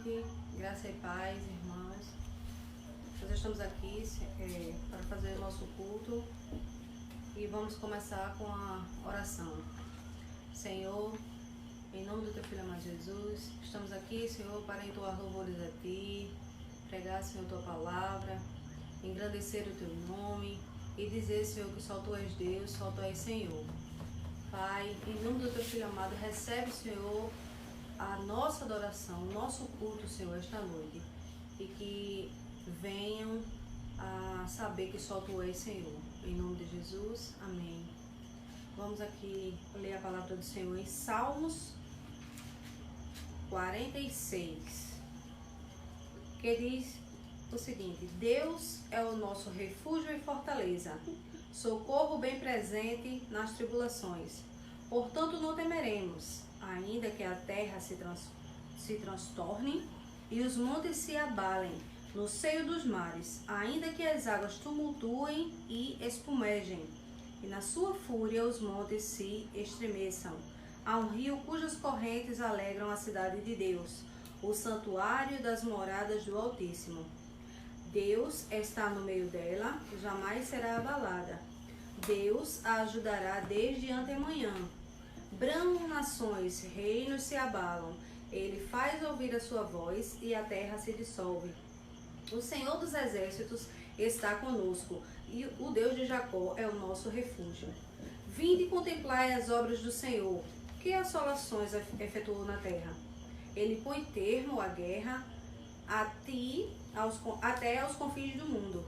noite, graça e paz, irmãos. Nós estamos aqui para fazer o nosso culto e vamos começar com a oração. Senhor, em nome do Teu Filho amado Jesus, estamos aqui, Senhor, para entoar louvores a Ti, pregar, Senhor, Tua palavra, engrandecer o Teu nome e dizer, Senhor, que só Tu és Deus, só Tu és Senhor. Pai, em nome do Teu Filho amado, recebe, Senhor, a nossa adoração, o nosso culto, Senhor, esta noite. E que venham a saber que só Tu és Senhor. Em nome de Jesus, amém. Vamos aqui ler a palavra do Senhor em Salmos 46, que diz o seguinte: Deus é o nosso refúgio e fortaleza, socorro bem presente nas tribulações. Portanto, não temeremos, ainda que a terra se transtorne e os montes se abalem no seio dos mares, ainda que as águas tumultuem e espumejem, e na sua fúria os montes se estremeçam. Há um rio cujas correntes alegram a cidade de Deus, o santuário das moradas do Altíssimo. Deus está no meio dela, jamais será abalada. Deus a ajudará desde antemanhã. Bramam nações, reinos se abalam. Ele faz ouvir a sua voz e a terra se dissolve. O Senhor dos exércitos está conosco e o Deus de Jacó é o nosso refúgio. Vinde e contemplai as obras do Senhor, que assolações efetuou na terra. Ele põe termo à guerra até aos confins do mundo.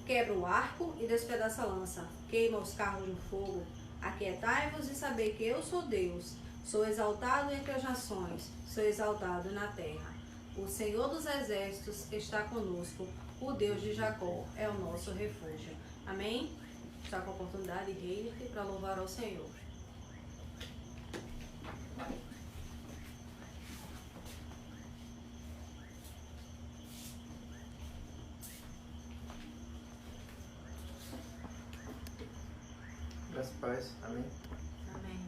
Quebra o arco e despedaça a lança. Queima os carros no fogo. Aquietai-vos e sabei que eu sou Deus. Sou exaltado entre as nações. Sou exaltado na terra. O Senhor dos exércitos está conosco. O Deus de Jacó é o nosso refúgio. Amém? Está com a oportunidade, rei, para louvar ao Senhor. Graças a paz. Amém. Amém.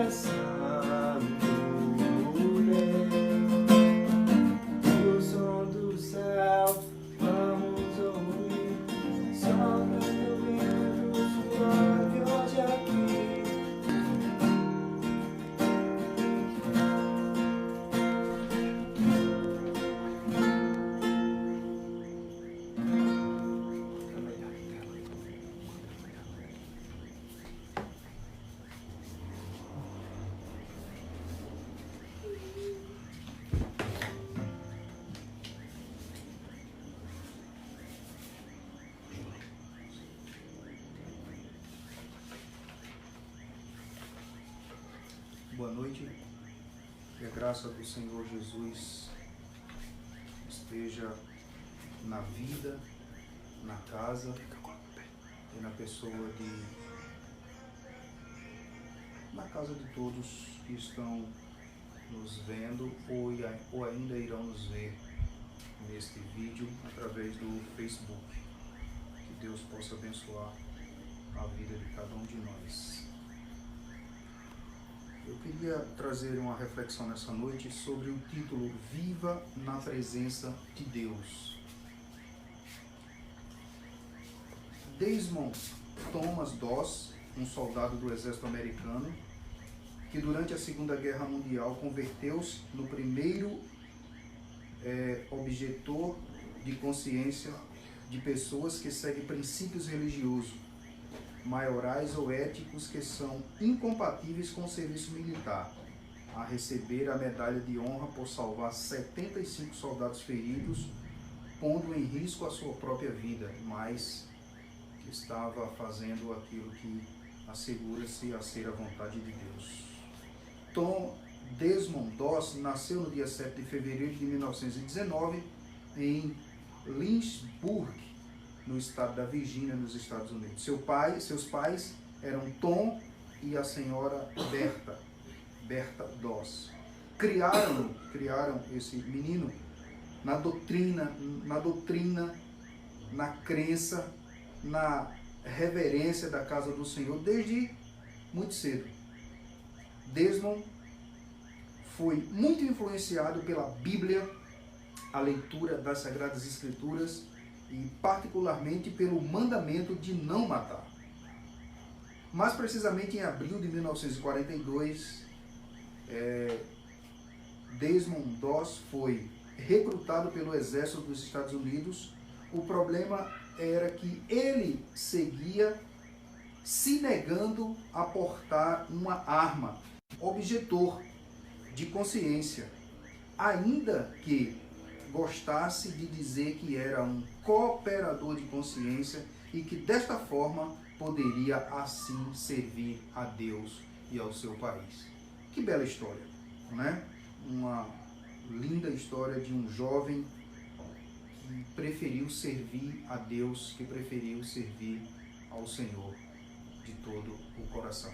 essa mulher. O som do céu vamos ouvir, soprando o vento suave hoje aqui. Boa noite, que a graça do Senhor Jesus esteja na vida, na casa e na pessoa na casa de todos que estão nos vendo ou ainda irão nos ver neste vídeo através do Facebook. Que Deus possa abençoar a vida de cada um de nós. Eu queria trazer uma reflexão nessa noite sobre o título Viva na Presença de Deus. Desmond Thomas Doss, um soldado do exército americano, que durante a Segunda Guerra Mundial converteu-se no primeiro objetor de consciência de pessoas que seguem princípios religiosos, maiorais ou éticos que são incompatíveis com o serviço militar, a receber a medalha de honra por salvar 75 soldados feridos, pondo em risco a sua própria vida, mas que estava fazendo aquilo que assegura-se a ser a vontade de Deus. Desmond Doss nasceu no dia 7 de fevereiro de 1919 em Lynchburg, no estado da Virgínia, nos Estados Unidos. Seus pais eram Tom e a senhora Berta Doss. Criaram esse menino na doutrina, na crença, na reverência da casa do Senhor desde muito cedo. Desmond foi muito influenciado pela Bíblia, a leitura das Sagradas Escrituras, e particularmente pelo mandamento de não matar. Mais precisamente em abril de 1942, Desmond Doss foi recrutado pelo exército dos Estados Unidos. O problema era que ele seguia se negando a portar uma arma, objetor de consciência, ainda que gostasse de dizer que era um cooperador de consciência e que desta forma poderia assim servir a Deus e ao seu país. Que bela história, não é? Uma linda história de um jovem que preferiu servir a Deus, que preferiu servir ao Senhor de todo o coração.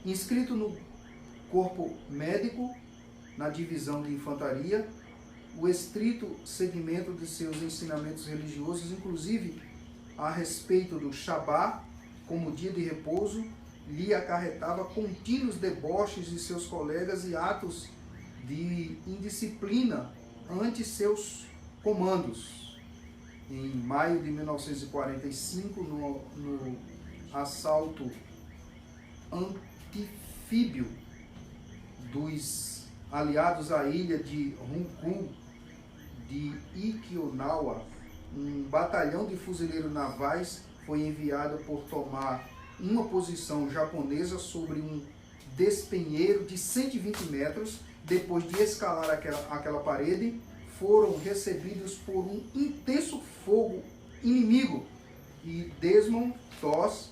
Inscrito no corpo médico, na divisão de infantaria, o estrito seguimento de seus ensinamentos religiosos, inclusive a respeito do Shabá, como dia de repouso, lhe acarretava contínuos deboches de seus colegas e atos de indisciplina ante seus comandos. Em maio de 1945, no assalto anfíbio dos aliados à ilha de Honshu de Okinawa, um batalhão de fuzileiros navais foi enviado por tomar uma posição japonesa sobre um despenheiro de 120 metros. Depois de escalar aquela parede, foram recebidos por um intenso fogo inimigo. E Desmond Doss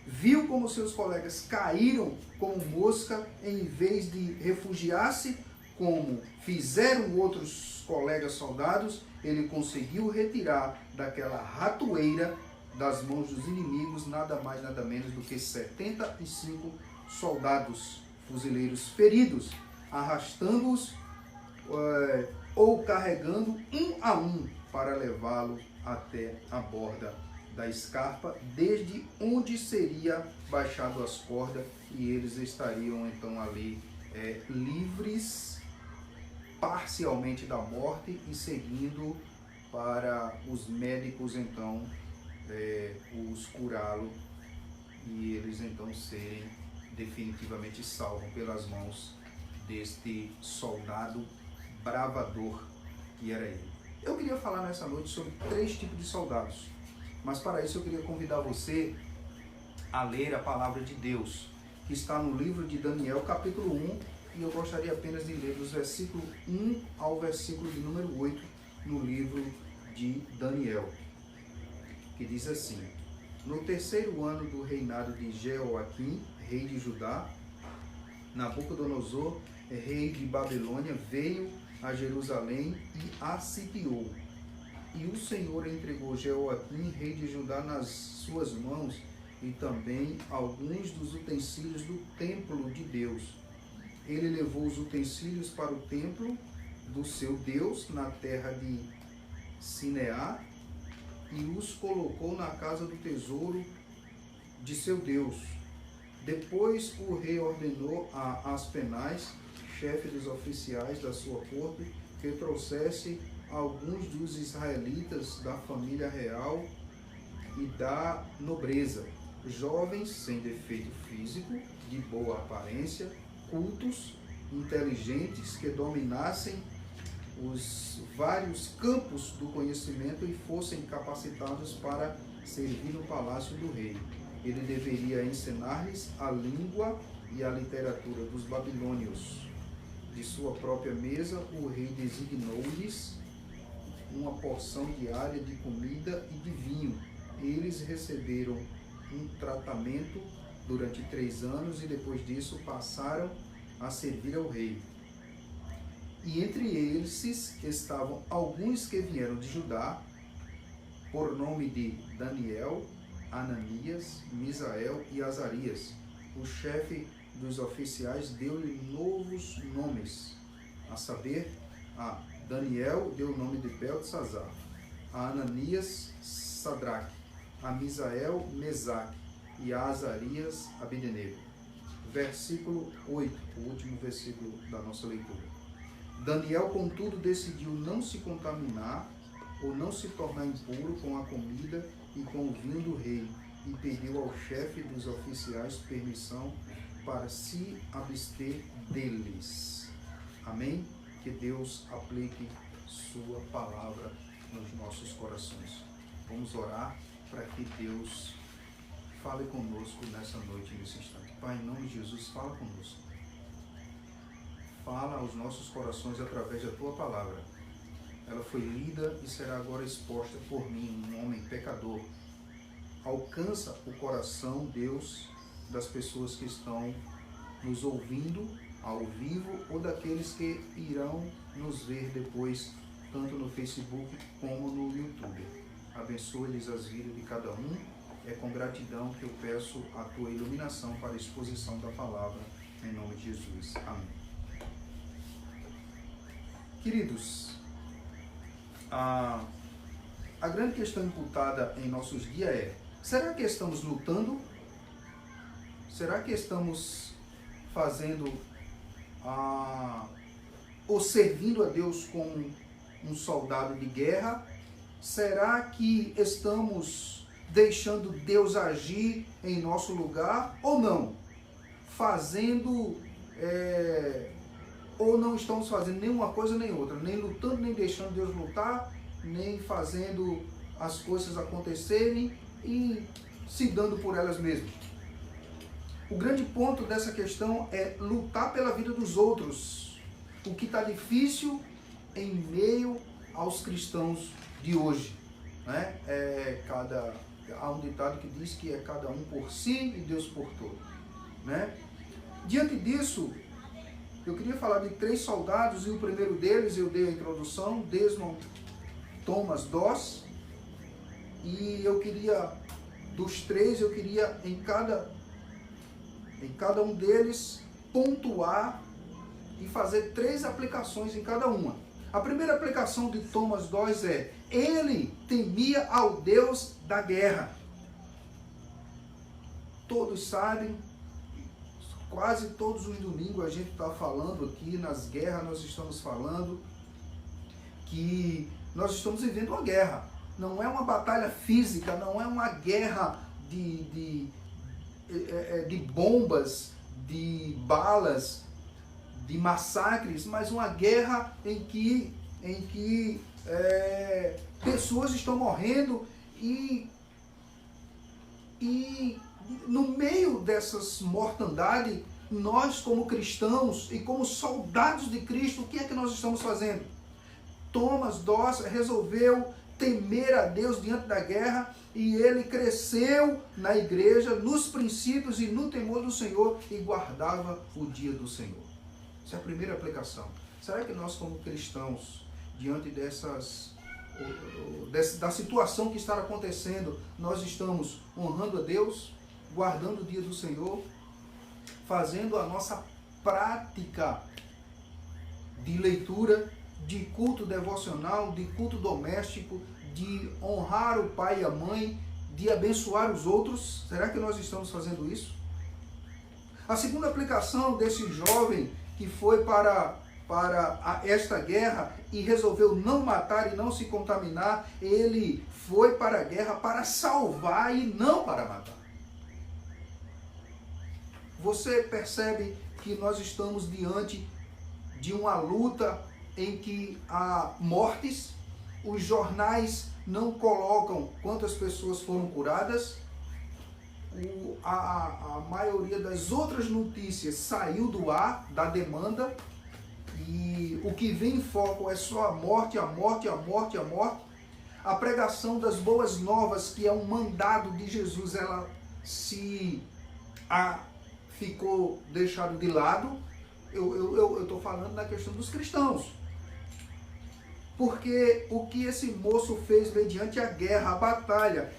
viu como seus colegas caíram como mosca, em vez de refugiar-se, como fizeram outros colegas soldados. Ele conseguiu retirar daquela ratoeira das mãos dos inimigos nada mais, nada menos do que 75 soldados fuzileiros feridos, arrastando-os ou carregando um a um para levá-lo até a borda da escarpa, desde onde seria baixado as cordas, e eles estariam então ali livres parcialmente da morte e seguindo para os médicos então os curá-lo e eles então serem definitivamente salvos pelas mãos deste soldado bravador que era ele. Eu queria falar nessa noite sobre 3 tipos de soldados, mas para isso eu queria convidar você a ler a palavra de Deus, que está no livro de Daniel, capítulo 1, e eu gostaria apenas de ler dos versículos 1 ao versículo de número 8, no livro de Daniel, que diz assim: no 3º ano do reinado de Jeoaquim, rei de Judá, Nabucodonosor, rei de Babilônia, veio a Jerusalém e a sitiou. E o Senhor entregou Jeoaquim, rei de Judá, nas suas mãos, e também alguns dos utensílios do templo de Deus. Ele levou os utensílios para o templo do seu Deus, na terra de Sineá, e os colocou na casa do tesouro de seu Deus. Depois o rei ordenou a Aspenaz, chefe dos oficiais da sua corte, que trouxesse alguns dos israelitas da família real e da nobreza, jovens sem defeito físico, de boa aparência, cultos, inteligentes, que dominassem os vários campos do conhecimento e fossem capacitados para servir no palácio do rei. Ele deveria ensinar-lhes a língua e a literatura dos babilônios. De sua própria mesa, o rei designou-lhes uma porção diária de comida e de vinho. Eles receberam um tratamento durante 3 anos e depois disso passaram a servir ao rei. E entre eles estavam alguns que vieram de Judá, por nome de Daniel, Ananias, Misael e Azarias. O chefe dos oficiais deu-lhe novos nomes, a saber, a Daniel deu o nome de Beltesazar, a Ananias, Sadraque, a Misael, Mesaque, e a Azarias, Abednego. Versículo 8, o último versículo da nossa leitura. Daniel, contudo, decidiu não se contaminar ou não se tornar impuro com a comida e com o vinho do rei, e pediu ao chefe dos oficiais permissão para se abster deles. Amém? Que Deus aplique sua palavra nos nossos corações. Vamos orar para que Deus fale conosco nessa noite, nesse instante. Pai, em nome de Jesus, fala conosco. Fala aos nossos corações através da Tua palavra. Ela foi lida e será agora exposta por mim, um homem pecador. Alcança o coração, Deus, das pessoas que estão nos ouvindo ao vivo ou daqueles que irão nos ver depois, tanto no Facebook como no YouTube. Abençoe-lhes as vidas de cada um. É com gratidão que eu peço a Tua iluminação para a exposição da palavra, em nome de Jesus. Amém. Queridos, a grande questão imputada em nossos dias é: será que estamos lutando? Será que estamos fazendo ou servindo a Deus como um soldado de guerra? Será que estamos deixando Deus agir em nosso lugar ou não? Fazendo ou não estamos fazendo nenhuma coisa nem outra, nem lutando, nem deixando Deus lutar, nem fazendo as coisas acontecerem e se dando por elas mesmas. O grande ponto dessa questão é lutar pela vida dos outros, o que está difícil em meio aos cristãos de hoje, né? Há um ditado que diz que é cada um por si e Deus por todos, né? Diante disso, eu queria falar de 3 soldados, e o primeiro deles eu dei a introdução, Desmond Thomas Doss, e eu queria, dos 3, eu queria em cada um deles pontuar e fazer 3 aplicações em cada uma. A primeira aplicação de Thomas Doss é: ele temia ao Deus da guerra. Todos sabem, quase todos os domingos a gente está falando aqui, nas guerras nós estamos falando que nós estamos vivendo uma guerra. Não é uma batalha física, não é uma guerra de bombas, de balas, de massacres, mas uma guerra em que pessoas estão morrendo e no meio dessas mortandades, nós como cristãos e como soldados de Cristo, o que é que nós estamos fazendo? Thomas Doss resolveu temer a Deus diante da guerra e ele cresceu na igreja, nos princípios e no temor do Senhor e guardava o dia do Senhor. Essa é a primeira aplicação. Será que nós como cristãos, diante da situação que está acontecendo, nós estamos honrando a Deus, guardando o dia do Senhor, fazendo a nossa prática de leitura, de culto devocional, de culto doméstico, de honrar o pai e a mãe, de abençoar os outros? Será que nós estamos fazendo isso? A segunda aplicação desse jovem que foi para esta guerra e resolveu não matar e não se contaminar, ele foi para a guerra para salvar e não para matar. Você percebe que nós estamos diante de uma luta em que há mortes, os jornais não colocam quantas pessoas foram curadas, a maioria das outras notícias saiu do ar, da demanda, e o que vem em foco é só a morte, a morte, a morte, a morte. A pregação das boas novas, que é um mandado de Jesus, ela ficou deixado de lado. Eu estou falando na questão dos cristãos. Porque o que esse moço fez mediante a guerra, a batalha,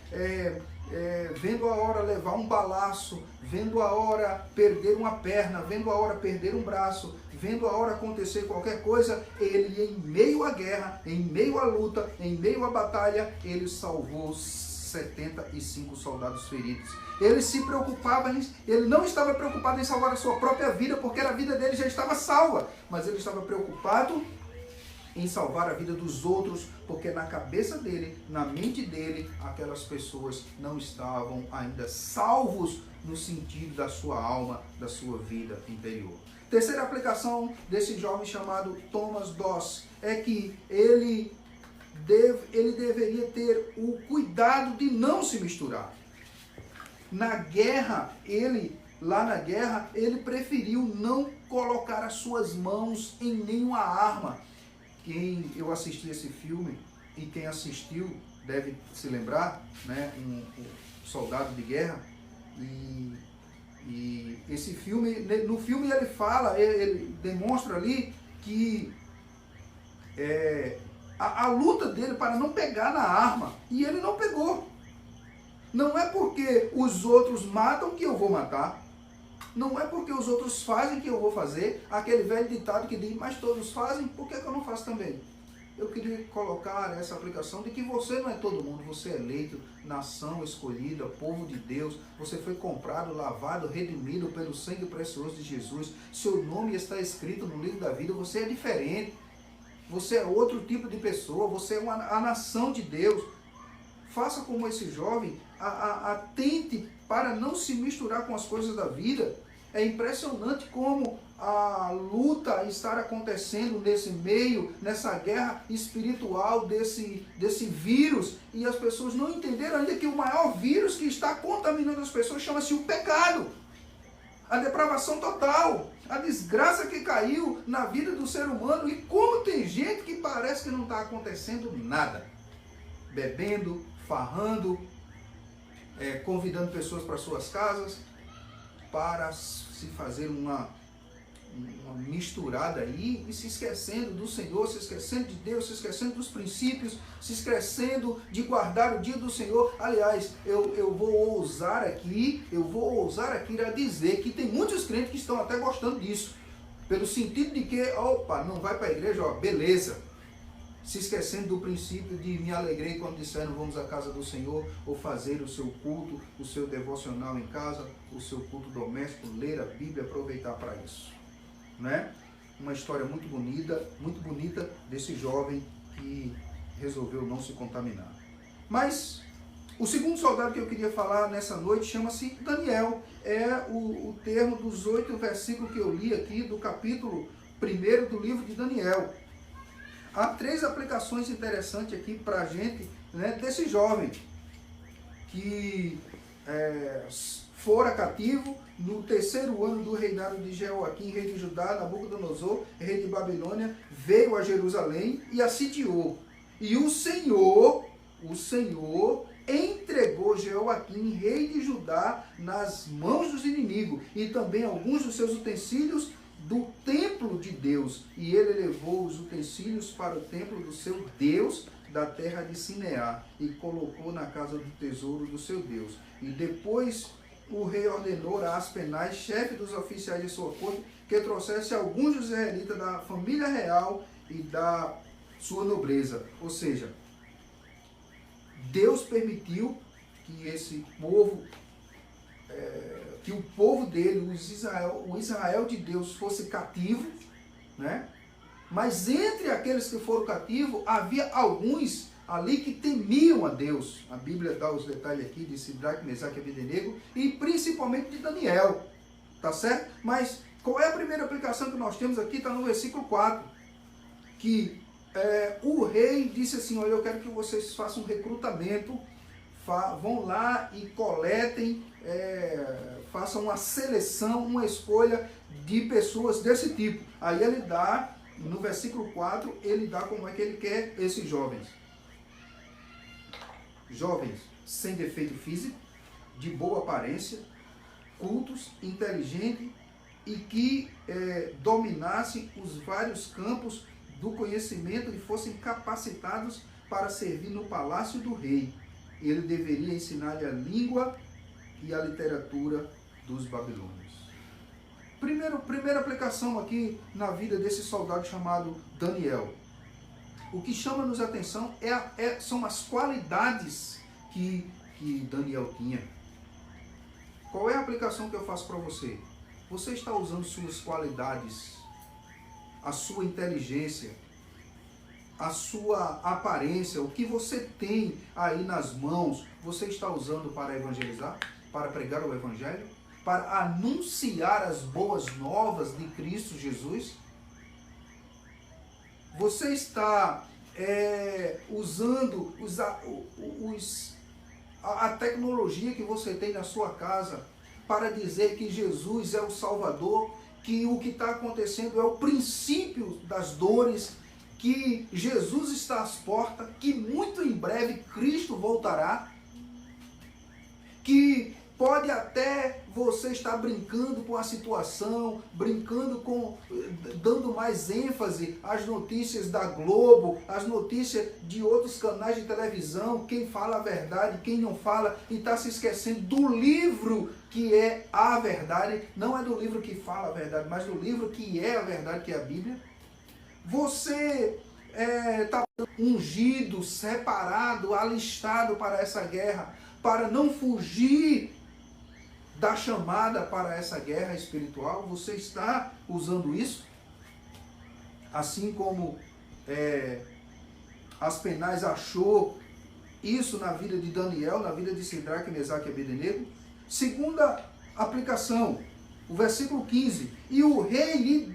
vendo a hora levar um balaço, vendo a hora perder uma perna, vendo a hora perder um braço, vendo a hora acontecer qualquer coisa, ele em meio à guerra, em meio à luta, em meio à batalha, ele salvou 75 soldados feridos. Ele não estava preocupado em salvar a sua própria vida, porque a vida dele já estava salva, mas ele estava preocupado em salvar a vida dos outros, porque na cabeça dele, na mente dele, aquelas pessoas não estavam ainda salvos no sentido da sua alma, da sua vida interior. Terceira aplicação desse jovem chamado Thomas Doss é que ele deveria ter o cuidado de não se misturar. Lá na guerra, ele preferiu não colocar as suas mãos em nenhuma arma. Eu assisti esse filme, e quem assistiu deve se lembrar, né, um soldado de guerra, e esse filme, no filme ele fala, ele demonstra ali que a luta dele para não pegar na arma, e ele não pegou. Não é porque os outros matam que eu vou matar. Não é porque os outros fazem que eu vou fazer. Aquele velho ditado que diz, mas todos fazem, por que eu não faço também? Eu queria colocar essa aplicação de que você não é todo mundo, você é eleito, nação escolhida, povo de Deus, você foi comprado, lavado, redimido pelo sangue precioso de Jesus, seu nome está escrito no livro da vida, você é diferente, você é outro tipo de pessoa, você é a nação de Deus. Faça como esse jovem, atente para não se misturar com as coisas da vida. É impressionante como a luta está acontecendo nesse meio, nessa guerra espiritual desse vírus, e as pessoas não entenderam ainda que o maior vírus que está contaminando as pessoas chama-se o pecado. A depravação total, a desgraça que caiu na vida do ser humano, e como tem gente que parece que não está acontecendo nada. Bebendo, farrando, convidando pessoas para suas casas, para se fazer uma misturada aí, e se esquecendo do Senhor, se esquecendo de Deus, se esquecendo dos princípios, se esquecendo de guardar o dia do Senhor. Aliás, eu vou ousar aqui a dizer que tem muitos crentes que estão até gostando disso, pelo sentido de que, opa, não vai para a igreja, ó, beleza, se esquecendo do princípio de me alegrei quando disseram vamos à casa do Senhor, ou fazer o seu culto, o seu devocional em casa, o seu culto doméstico, ler a Bíblia, aproveitar para isso, né? Uma história muito bonita desse jovem que resolveu não se contaminar. Mas o segundo soldado que eu queria falar nessa noite chama-se Daniel. É o termo dos 8 versículos que eu li aqui do capítulo 1 do livro de Daniel. Há 3 aplicações interessantes aqui para a gente, né, desse jovem que fora cativo no 3º ano do reinado de Jeoaquim, rei de Judá. Nabucodonosor, rei de Babilônia, veio a Jerusalém e a sitiou. E o Senhor entregou Jeoaquim, rei de Judá, nas mãos dos inimigos, e também alguns dos seus utensílios do templo de Deus. E ele levou os utensílios para o templo do seu Deus, da terra de Sineá, e colocou na casa do tesouro do seu Deus. E depois o rei ordenou a Aspenaz, chefe dos oficiais de sua corte, que trouxesse alguns dos israelitas da família real e da sua nobreza. Ou seja, Deus permitiu que esse povo, que o povo dele, o Israel de Deus, fosse cativo, né? Mas entre aqueles que foram cativos, havia alguns ali que temiam a Deus. A Bíblia dá os detalhes aqui de Sidraque, Mesaque e Abednego, e principalmente de Daniel, tá certo? Mas qual é a primeira aplicação que nós temos aqui? Está no versículo 4, que o rei disse assim: olha, eu quero que vocês façam um recrutamento, vão lá e coletem, façam uma seleção, uma escolha de pessoas desse tipo. Aí ele dá, no versículo 4, ele dá como é que ele quer esses jovens. Jovens sem defeito físico, de boa aparência, cultos, inteligentes e que dominassem os vários campos do conhecimento e fossem capacitados para servir no palácio do rei. Ele deveria ensinar-lhe a língua e a literatura dos babilônios. Primeira aplicação aqui na vida desse soldado chamado Daniel. O que chama-nos a atenção são as qualidades que Daniel tinha. Qual é a aplicação que eu faço para você? Você está usando suas qualidades, a sua inteligência, a sua aparência, o que você tem aí nas mãos, você está usando para evangelizar, para pregar o evangelho, para anunciar as boas novas de Cristo Jesus? Você está usando a tecnologia que você tem na sua casa para dizer que Jesus é o Salvador, que o que está acontecendo é o princípio das dores, que Jesus está às portas, que muito em breve Cristo voltará, que pode até você estar brincando com a situação, dando mais ênfase às notícias da Globo, às notícias de outros canais de televisão, quem fala a verdade, quem não fala, e está se esquecendo do livro que é a verdade, não é do livro que fala a verdade, mas do livro que é a verdade, que é a Bíblia. Você está ungido, separado, alistado para essa guerra, para não fugir da chamada para essa guerra espiritual. Você está usando isso? Assim como Aspenaz achou isso na vida de Daniel, na vida de Sidraque, Mesaque e Abednego. Segunda aplicação, o versículo 15. E o rei lhe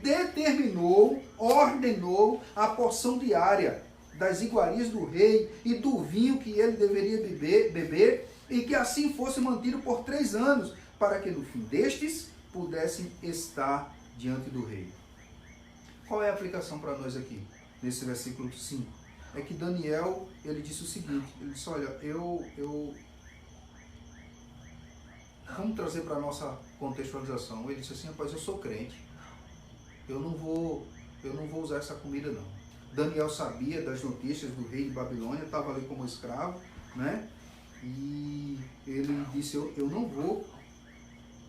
ordenou a porção diária das iguarias do rei e do vinho que ele deveria beber, e que assim fosse mantido por 3 anos, para que no fim destes pudessem estar diante do rei. Qual é a aplicação para nós aqui, nesse versículo 5? É que Daniel, ele disse o seguinte, ele disse: olha, vamos trazer para a nossa contextualização. Ele disse assim: rapaz, eu sou crente, eu não vou usar essa comida não. Daniel sabia das notícias do rei de Babilônia, estava ali como escravo, né? E ele disse: eu não vou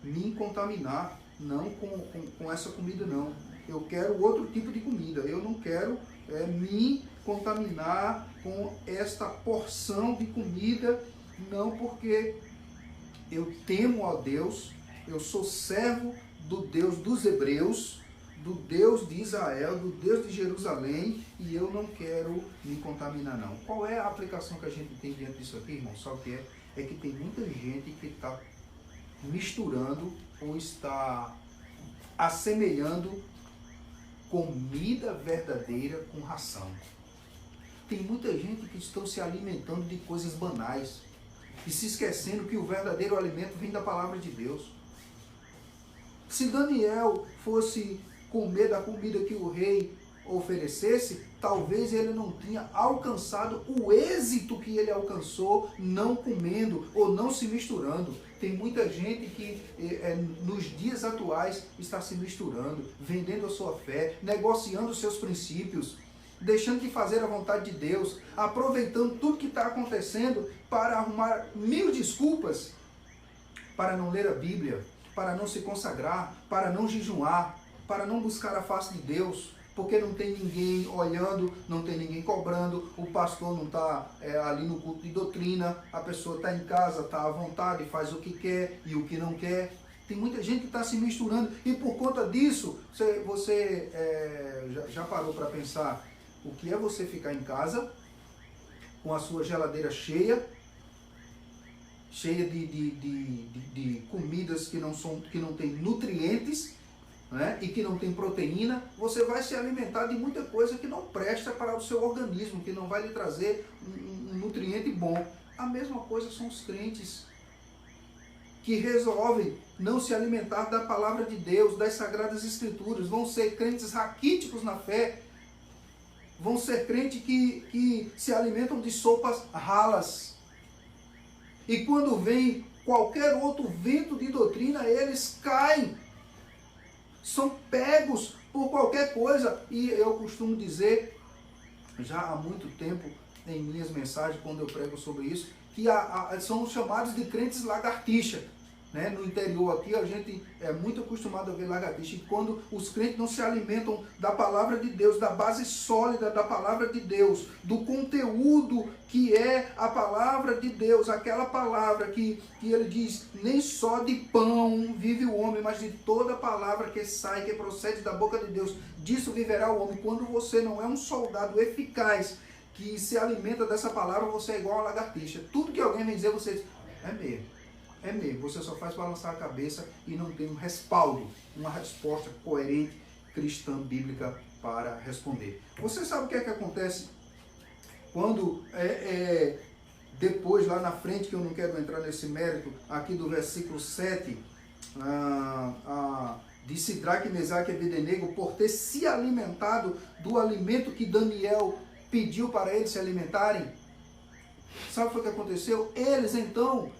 me contaminar não com essa comida não. Eu quero outro tipo de comida. Eu não quero me contaminar com esta porção de comida, não, porque eu temo a Deus, eu sou servo do Deus dos hebreus, do Deus de Israel, do Deus de Jerusalém, e eu não quero me contaminar não. Qual é a aplicação que a gente tem diante disso aqui, irmão? Só que é que tem muita gente que está misturando ou está assemelhando comida verdadeira com ração. Tem muita gente que estão se alimentando de coisas banais e se esquecendo que o verdadeiro alimento vem da palavra de Deus. Se Daniel fosse comer da comida que o rei oferecesse, talvez ele não tinha alcançado o êxito que ele alcançou não comendo ou não se misturando. Tem muita gente que nos dias atuais está se misturando, vendendo a sua fé, negociando os seus princípios, deixando de fazer a vontade de Deus, aproveitando tudo que está acontecendo para arrumar 1000 desculpas para não ler a Bíblia, para não se consagrar, para não jejuar, para não buscar a face de Deus, porque não tem ninguém olhando, não tem ninguém cobrando, o pastor não está ali no culto de doutrina, a pessoa está em casa, está à vontade, faz o que quer e o que não quer. Tem muita gente que está se misturando e por conta disso, você já parou para pensar o que é você ficar em casa com a sua geladeira cheia de comidas que não tem nutrientes, né, e que não tem proteína, você vai se alimentar de muita coisa que não presta para o seu organismo, que não vai lhe trazer um nutriente bom. A mesma coisa são os crentes que resolvem não se alimentar da palavra de Deus, das Sagradas Escrituras, vão ser crentes raquíticos na fé, vão ser crentes que se alimentam de sopas ralas. E quando vem qualquer outro vento de doutrina, eles caem, são pegos por qualquer coisa. E eu costumo dizer, já há muito tempo, em minhas mensagens, quando eu prego sobre isso, que são chamados de crentes lagartixa. Né? No interior aqui a gente é muito acostumado a ver lagartixa, e quando os crentes não se alimentam da palavra de Deus, da base sólida da palavra de Deus, do conteúdo que é a palavra de Deus, aquela palavra que ele diz, nem só de pão vive o homem, mas de toda palavra que sai, que procede da boca de Deus, disso viverá o homem. Quando você não é um soldado eficaz que se alimenta dessa palavra, você é igual a lagartixa. Tudo que alguém vem dizer, você diz, é mesmo. É mesmo, você só faz balançar a cabeça e não tem um respaldo, uma resposta coerente, cristã, bíblica para responder. Você sabe o que é que acontece quando, depois lá na frente, que eu não quero entrar nesse mérito, aqui do versículo 7, de Sidraque, Mesaque e Abednego, por ter se alimentado do alimento que Daniel pediu para eles se alimentarem? Sabe o que aconteceu? Eles então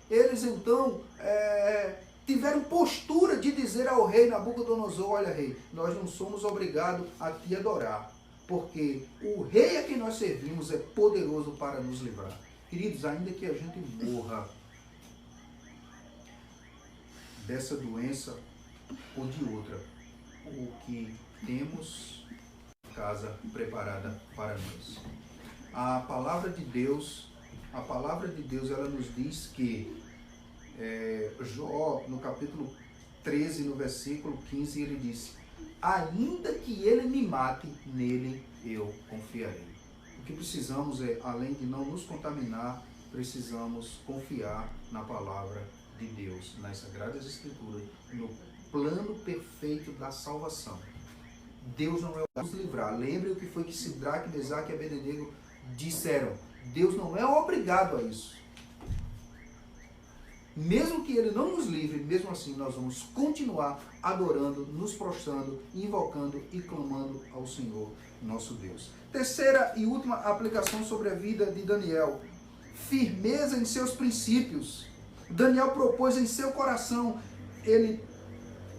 tiveram postura de dizer ao rei Nabucodonosor, olha rei, nós não somos obrigados a te adorar, porque o rei a quem nós servimos é poderoso para nos livrar. Queridos, ainda que a gente morra dessa doença ou de outra, o que temos casa preparada para nós. A palavra de Deus, ela nos diz que Jó, no capítulo 13, no versículo 15, ele diz, ainda que ele me mate, nele eu confiarei. O que precisamos além de não nos contaminar, precisamos confiar na palavra de Deus, nas Sagradas Escrituras, no plano perfeito da salvação. Deus não é obrigado a nos livrar. Lembre o que foi que Sidraque, Mesaque e Abednego disseram. Deus não é obrigado a isso. Mesmo que Ele não nos livre, mesmo assim nós vamos continuar adorando, nos prostrando, invocando e clamando ao Senhor, nosso Deus. Terceira e última aplicação sobre a vida de Daniel. Firmeza em seus princípios. Daniel propôs em seu coração, ele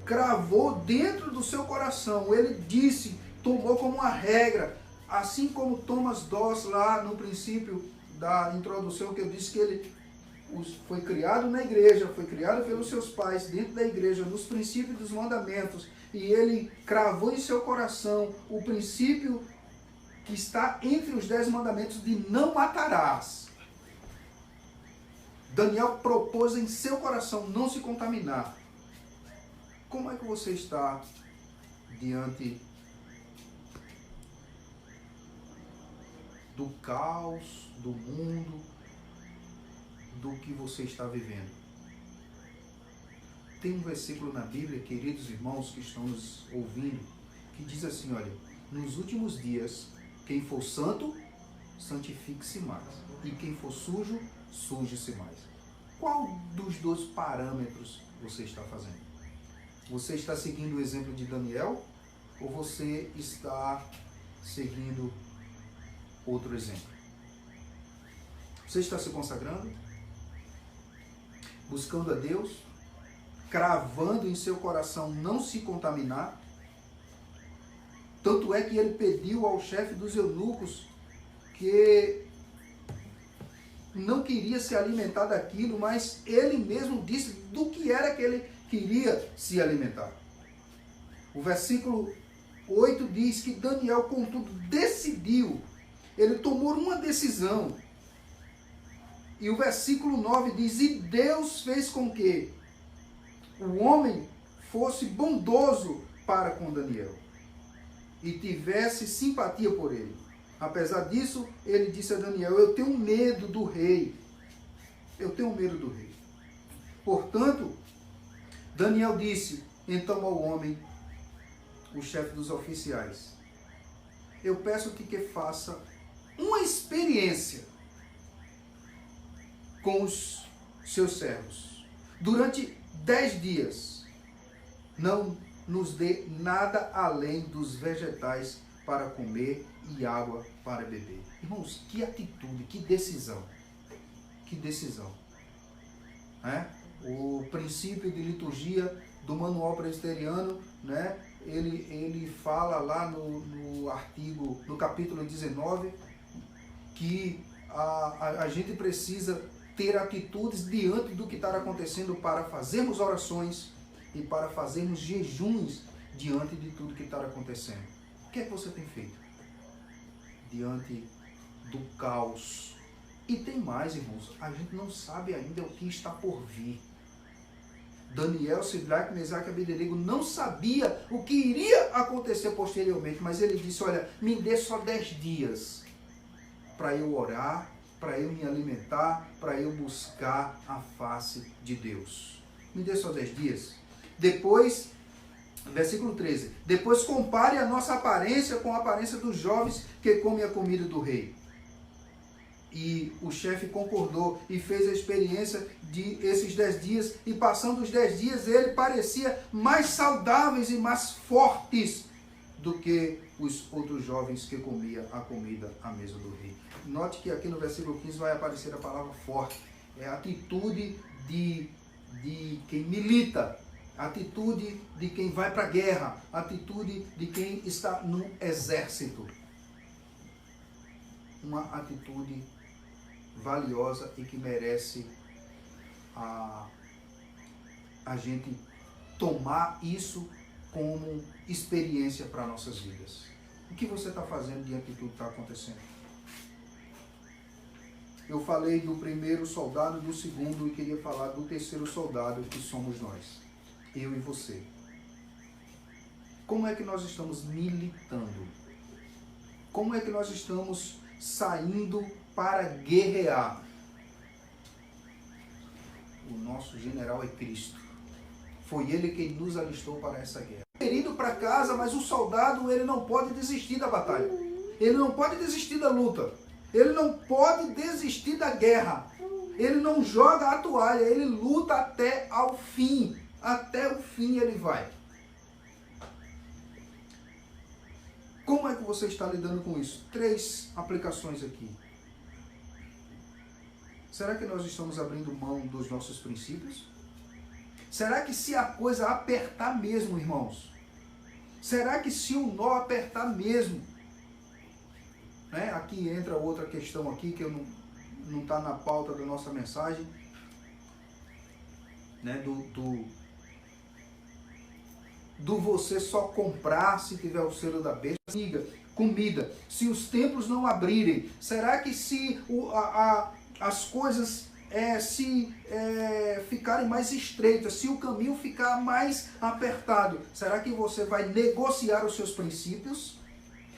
cravou dentro do seu coração, ele disse, tomou como uma regra, assim como Thomas Doss lá no princípio da introdução, que eu disse que ele foi criado na igreja, foi criado pelos seus pais dentro da igreja, nos princípios dos mandamentos, e ele cravou em seu coração o princípio que está entre os 10 mandamentos de não matarás. Daniel propôs em seu coração não se contaminar. Como é que você está diante do caos, do mundo, do que você está vivendo? Tem um versículo na Bíblia, queridos irmãos que estão nos ouvindo, que diz assim, olha, nos últimos dias, quem for santo, santifique-se mais. E quem for sujo, suje-se mais. Qual dos dois parâmetros você está fazendo? Você está seguindo o exemplo de Daniel ou você está seguindo outro exemplo? Você está se consagrando? Buscando a Deus? Cravando em seu coração não se contaminar? Tanto é que ele pediu ao chefe dos eunucos que não queria se alimentar daquilo, mas ele mesmo disse do que era que ele queria se alimentar. O versículo 8 diz que Daniel, contudo, decidiu. Ele tomou uma decisão. E o versículo 9 diz, e Deus fez com que o homem fosse bondoso para com Daniel e tivesse simpatia por ele. Apesar disso, ele disse a Daniel, eu tenho medo do rei. Eu tenho medo do rei. Portanto, Daniel disse então ao homem, o chefe dos oficiais, eu peço que faça uma experiência com os seus servos. Durante 10 dias, não nos dê nada além dos vegetais para comer e água para beber. Irmãos, que atitude, que decisão. Que decisão. O princípio de liturgia do manual presbiteriano, né? Ele fala lá no artigo, no capítulo 19, que a gente precisa ter atitudes diante do que está acontecendo para fazermos orações e para fazermos jejuns diante de tudo que está acontecendo. O que é que você tem feito diante do caos? E tem mais, irmãos, a gente não sabe ainda o que está por vir. Daniel, Sidraque, Mesaque e Abednego não sabia o que iria acontecer posteriormente, mas ele disse, olha, me dê só 10 dias para eu orar, para eu me alimentar, para eu buscar a face de Deus. Me dê só 10 dias. Depois, versículo 13, depois compare a nossa aparência com a aparência dos jovens que comem a comida do rei. E o chefe concordou e fez a experiência de esses 10 dias. E passando os 10 dias, ele parecia mais saudáveis e mais fortes do que os outros jovens que comiam a comida à mesa do rei. Note que aqui no versículo 15 vai aparecer a palavra forte. É a atitude de quem milita, a atitude de quem vai para a guerra, a atitude de quem está no exército. Uma atitude valiosa e que merece a gente tomar isso como experiência para nossas vidas. O que você está fazendo diante de tudo que está acontecendo? Eu falei do primeiro soldado, do segundo, e queria falar do terceiro soldado, que somos nós, eu e você. Como é que nós estamos militando? Como é que nós estamos saindo para guerrear? O nosso general é Cristo. Foi Ele quem nos alistou para essa guerra. Indo para casa, mas o soldado ele não pode desistir da batalha. Ele não pode desistir da luta. Ele não pode desistir da guerra. Ele não joga a toalha. Ele luta até ao fim. Até o fim ele vai. Como é que você está lidando com isso? 3 aplicações aqui. Será que nós estamos abrindo mão dos nossos princípios? Será que se a coisa apertar mesmo, irmãos? Será que se o nó apertar mesmo? Né? Aqui entra outra questão aqui que não está na pauta da nossa mensagem. Né? Do você só comprar se tiver o selo da besta. comida? Se os templos não abrirem? Será que se as coisas ficarem mais estreitas, se o caminho ficar mais apertado, será que você vai negociar os seus princípios?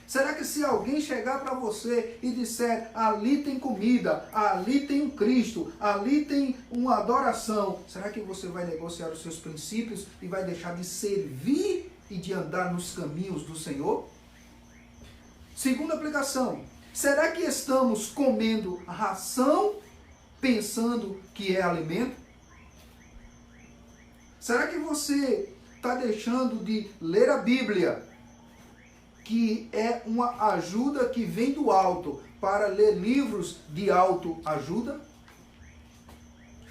Será que se alguém chegar para você e disser, ali tem comida, ali tem um Cristo, ali tem uma adoração, será que você vai negociar os seus princípios e vai deixar de servir e de andar nos caminhos do Senhor? Segunda aplicação, será que estamos comendo ração pensando que é alimento? Será que você está deixando de ler a Bíblia, que é uma ajuda que vem do alto, para ler livros de autoajuda?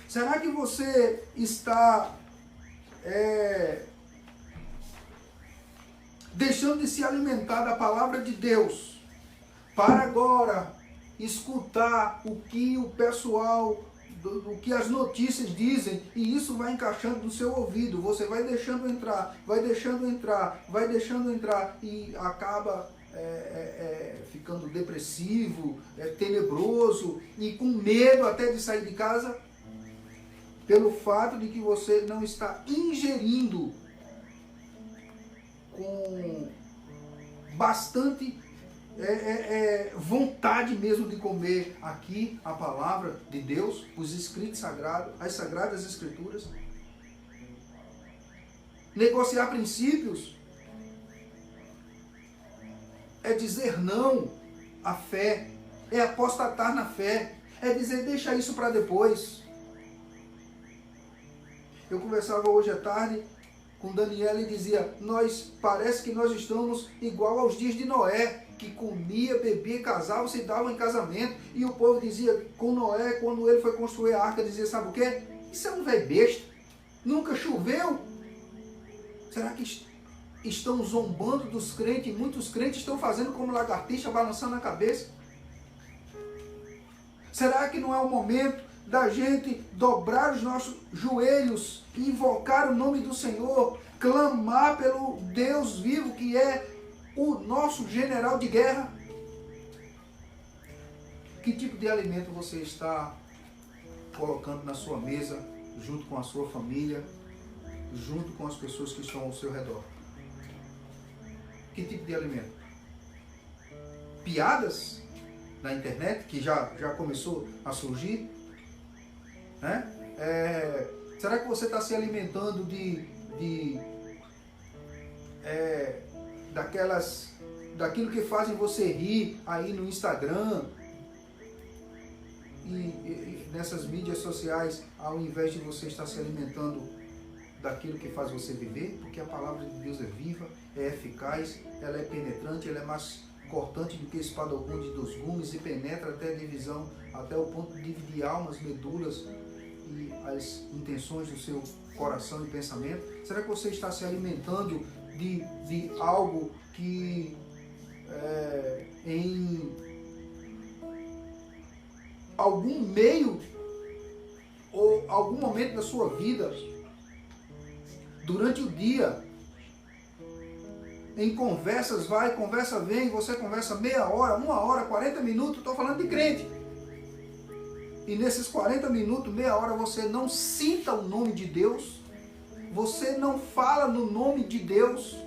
Será que você está deixando de se alimentar da palavra de Deus para agora escutar o que o pessoal, o que as notícias dizem, e isso vai encaixando no seu ouvido, você vai deixando entrar, vai deixando entrar, vai deixando entrar, e acaba ficando depressivo, tenebroso, e com medo até de sair de casa, pelo fato de que você não está ingerindo com bastante vontade mesmo de comer aqui a palavra de Deus, os escritos sagrados, as sagradas escrituras. Negociar princípios é dizer não à fé, é apostatar na fé, é dizer deixa isso para depois. Eu conversava hoje à tarde com Daniela e dizia, parece que nós estamos igual aos dias de Noé, que comia, bebia, casava, se dava em casamento, e o povo dizia com Noé, quando ele foi construir a arca, dizia, sabe o quê? Isso é um velho besta, nunca choveu. Será que estão zombando dos crentes, e muitos crentes estão fazendo como lagartixa, balançando a cabeça? Será que não é o momento da gente dobrar os nossos joelhos, invocar o nome do Senhor, clamar pelo Deus vivo que é o nosso general de guerra? Que tipo de alimento você está colocando na sua mesa, junto com a sua família, junto com as pessoas que estão ao seu redor? Que tipo de alimento? Piadas na internet, que já começou a surgir? Né? Será que você está se alimentando daquilo que fazem você rir aí no Instagram e nessas mídias sociais, ao invés de você estar se alimentando daquilo que faz você viver? Porque a palavra de Deus é viva, é eficaz, ela é penetrante, ela é mais cortante do que espada alguma de 2 gumes e penetra até a divisão, até o ponto de dividir almas, medulas e as intenções do seu coração e pensamento. Será que você está se alimentando de algo que em algum meio ou algum momento da sua vida, durante o dia, em conversas vai, conversa vem, você conversa meia hora, 1 hora, 40 minutos, estou falando de crente. E nesses 40 minutos, meia hora, você não cita o nome de Deus, você não fala no nome de Deus.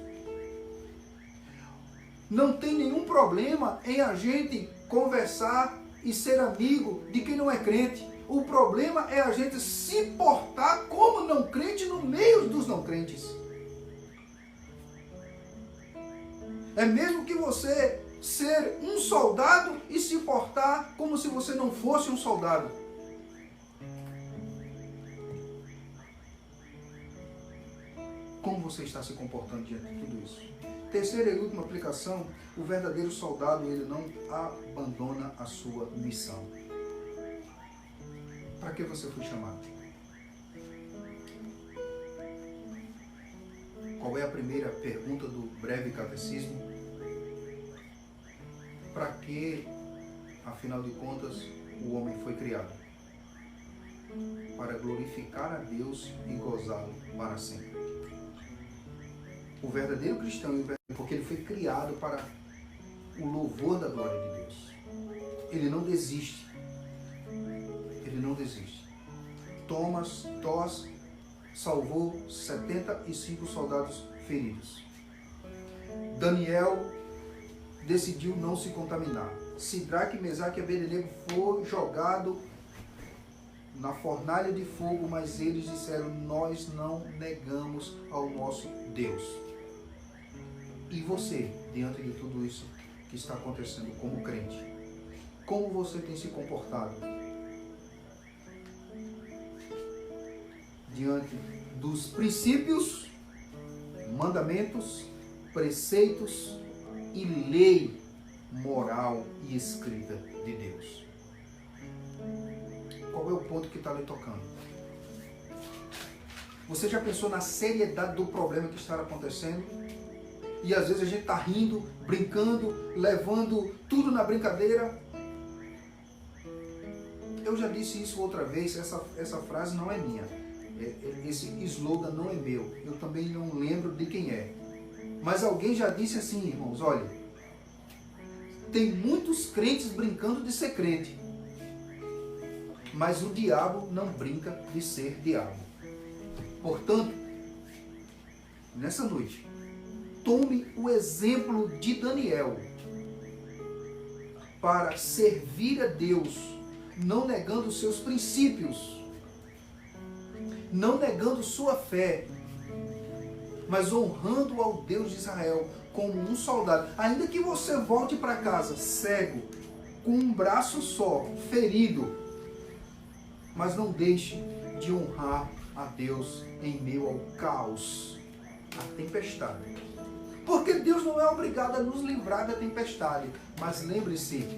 Não tem nenhum problema em a gente conversar e ser amigo de quem não é crente. O problema é a gente se portar como não crente no meio dos não crentes. É mesmo que você ser um soldado e se portar como se você não fosse um soldado. Como você está se comportando diante de tudo isso? Terceira e última aplicação, o verdadeiro soldado, ele não abandona a sua missão. Para que você foi chamado? Qual é a primeira pergunta do breve catecismo? Para que, afinal de contas, o homem foi criado? Para glorificar a Deus e gozá-lo para sempre. O verdadeiro cristão, porque ele foi criado para o louvor da glória de Deus. Ele não desiste. Ele não desiste. Tos salvou 75 soldados feridos. Daniel decidiu não se contaminar. Sidraque, Mesaque e Abednego foi jogado na fornalha de fogo, mas eles disseram: nós não negamos ao nosso Deus. E você, diante de tudo isso que está acontecendo como crente, como você tem se comportado diante dos princípios, mandamentos, preceitos e lei moral e escrita de Deus? Qual é o ponto que está lhe tocando? Você já pensou na seriedade do problema que está acontecendo? E às vezes a gente está rindo, brincando, levando tudo na brincadeira. Eu já disse isso outra vez, essa frase não é minha. Esse slogan não é meu. Eu também não lembro de quem é. Mas alguém já disse assim, irmãos, olha, tem muitos crentes brincando de ser crente, mas o diabo não brinca de ser diabo. Portanto, nessa noite, tome o exemplo de Daniel para servir a Deus, não negando seus princípios, não negando sua fé, mas honrando ao Deus de Israel como um soldado. Ainda que você volte para casa cego, com um braço só, ferido, mas não deixe de honrar a Deus em meio ao caos, à tempestade. Porque Deus não é obrigado a nos livrar da tempestade, mas lembre-se,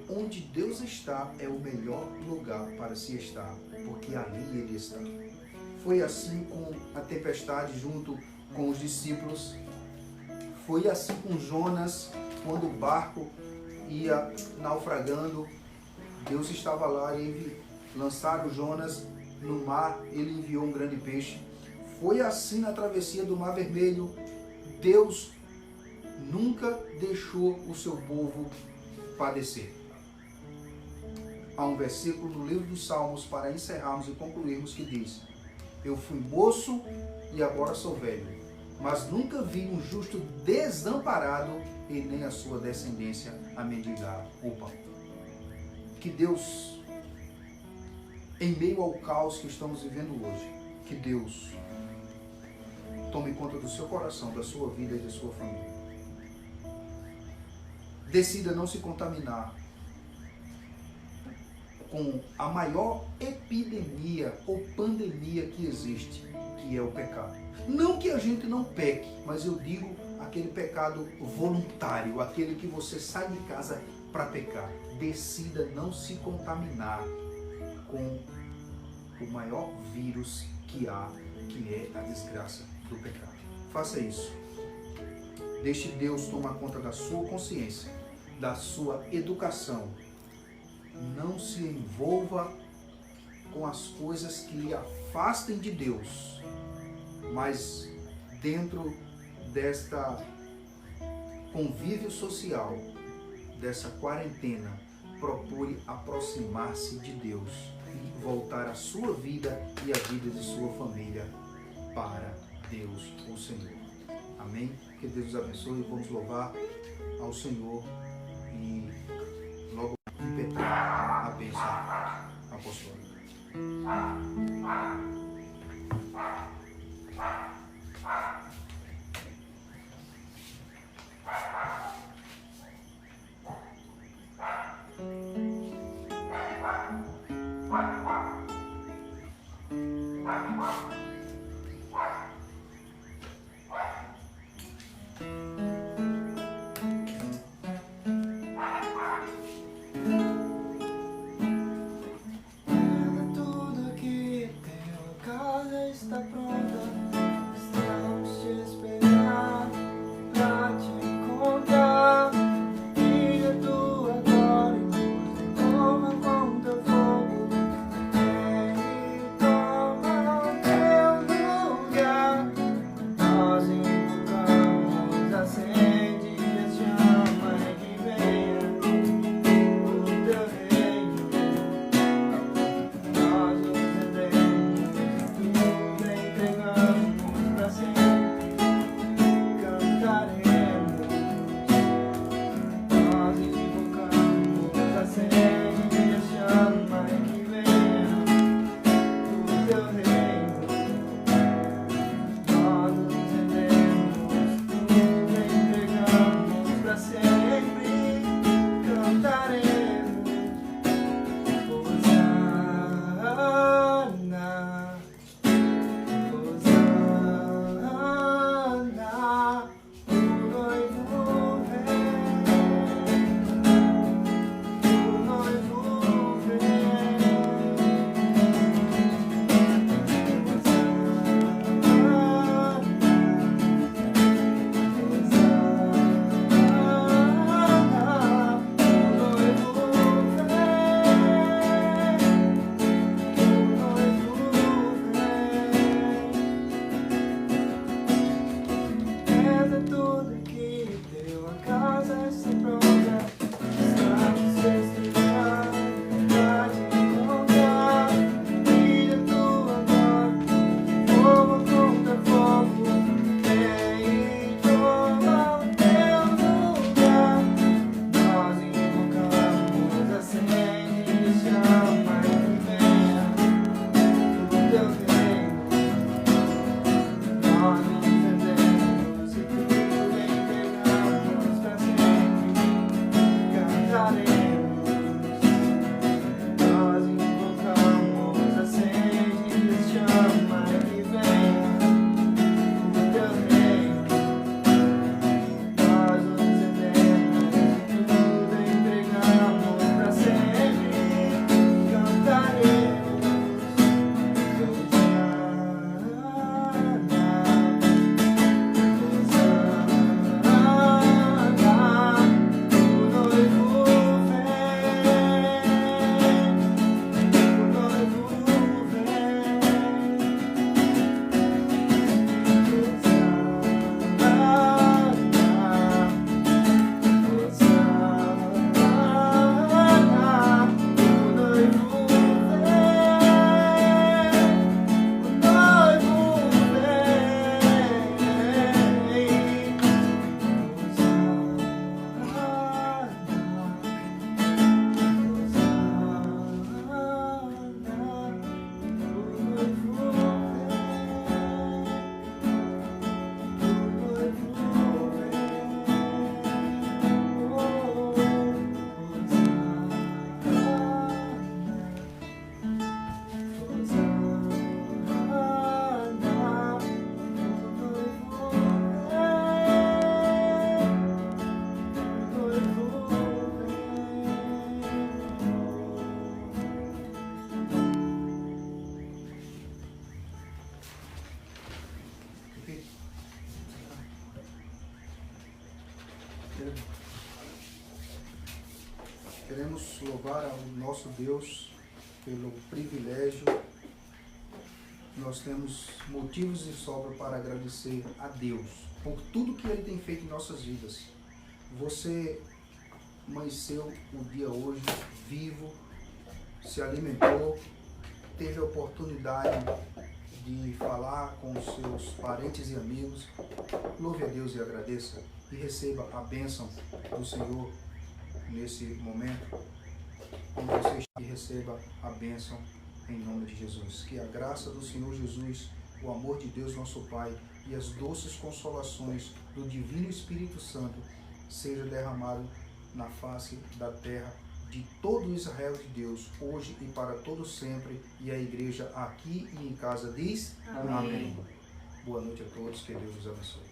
onde Deus está é o melhor lugar para se estar, porque ali Ele está. Foi assim com a tempestade junto com os discípulos. Foi assim com Jonas, quando o barco ia naufragando. Deus estava lá e lançaram Jonas no mar, ele enviou um grande peixe. Foi assim na travessia do Mar Vermelho. Deus nunca deixou o seu povo padecer. Há um versículo no livro dos Salmos, para encerrarmos e concluirmos, que diz: eu fui moço e agora sou velho, mas nunca vi um justo desamparado e nem a sua descendência a mendigar o pão. Que Deus, em meio ao caos que estamos vivendo hoje, que Deus tome conta do seu coração, da sua vida e da sua família. Decida não se contaminar com a maior epidemia ou pandemia que existe, que é o pecado. Não que a gente não peque, mas eu digo aquele pecado voluntário, aquele que você sai de casa para pecar. Decida não se contaminar com o maior vírus que há, que é a desgraça do pecado. Faça isso. Deixe Deus tomar conta da sua consciência, da sua educação. Não se envolva com as coisas que lhe afastem de Deus, mas dentro desta convívio social, dessa quarentena, procure aproximar-se de Deus e voltar a sua vida e a vida de sua família para Deus, o Senhor. Amém? Que Deus os abençoe. Vamos louvar ao Senhor e logo impetrar a bênção apostólica. Queremos louvar ao nosso Deus pelo privilégio. Nós temos motivos de sobra para agradecer a Deus por tudo que Ele tem feito em nossas vidas. Você amanheceu o dia hoje vivo, se alimentou, teve a oportunidade de falar com os seus parentes e amigos. Louve a Deus e agradeça e receba a bênção do Senhor nesse momento. Quando você receba a bênção em nome de Jesus. Que a graça do Senhor Jesus, o amor de Deus nosso Pai e as doces consolações do Divino Espírito Santo seja derramado na face da terra de todo o Israel de Deus, hoje e para todo sempre. E a igreja aqui e em casa diz: Amém. Amém. Boa noite a todos, que Deus os abençoe.